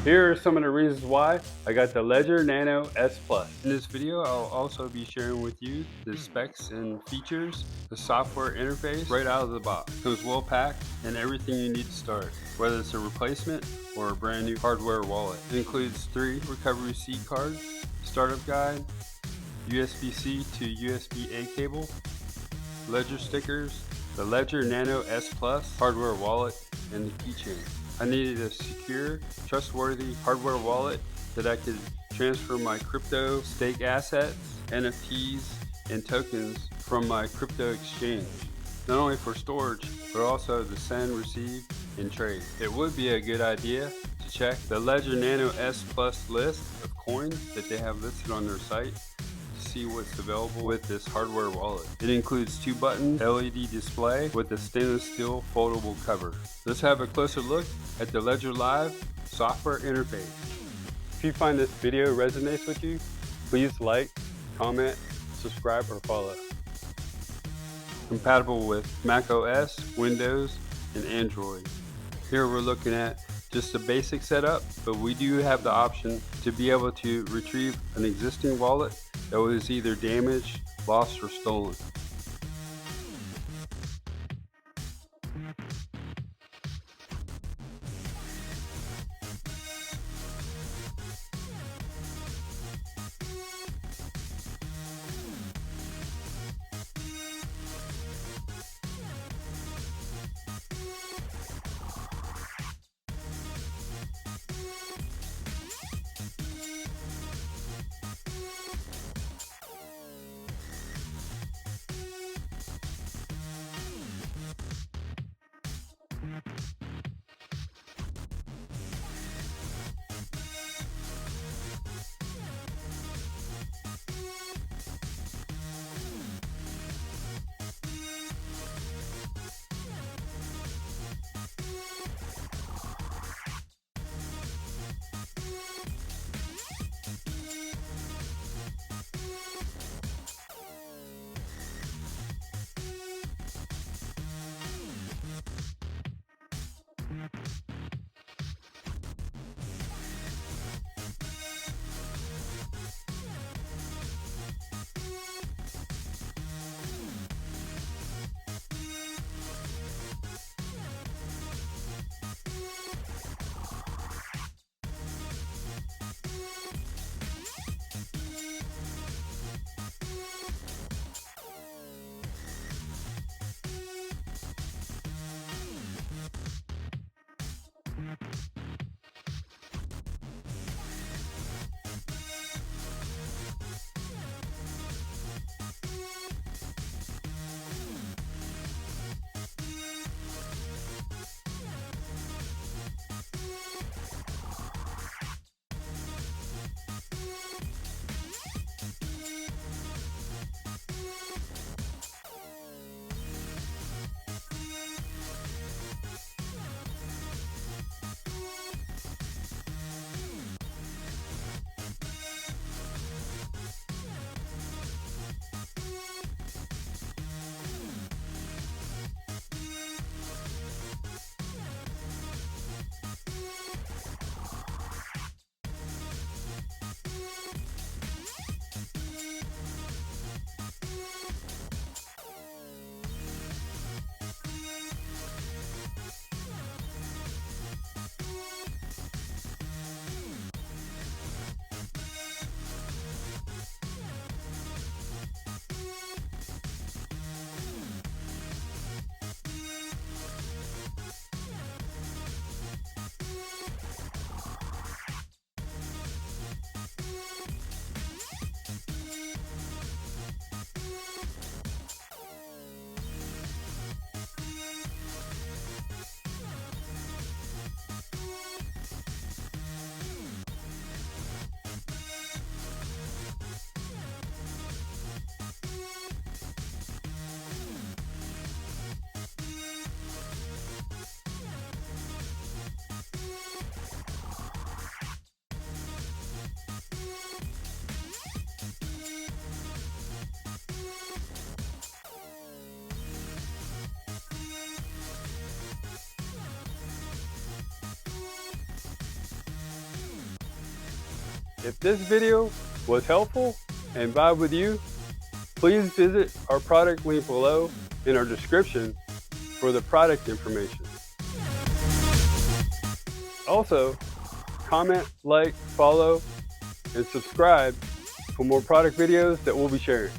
Here are some of the reasons why I got the Ledger Nano S Plus. In this video, I'll also be sharing with you the specs and features, the software interface right out of the box. It comes well packed and everything you need to start, whether it's a replacement or a brand new hardware wallet. It includes 3 recovery seed cards, startup guide, USB-C to USB-A cable, Ledger stickers, the Ledger Nano S Plus hardware wallet, and the keychain. I needed a secure, trustworthy hardware wallet that I could transfer my crypto stake assets, NFTs, and tokens from my crypto exchange, not only for storage, but also to send, receive, and trade. It would be a good idea to check the Ledger Nano S Plus list of coins that they have listed on their site to see what's available with this hardware wallet. It includes 2 buttons, LED display with a stainless steel foldable cover. Let's have a closer look at the Ledger Live software interface. If you find this video resonates with you, please like, comment, subscribe, or follow. Compatible with Mac OS, Windows, and Android. Here we're looking at just a basic setup, but we do have the option to be able to retrieve an existing wallet that was either damaged, lost, or stolen. If this video was helpful and vibe with you, please visit our product link below in our description for the product information. Also, comment, like, follow, and subscribe for more product videos that we'll be sharing.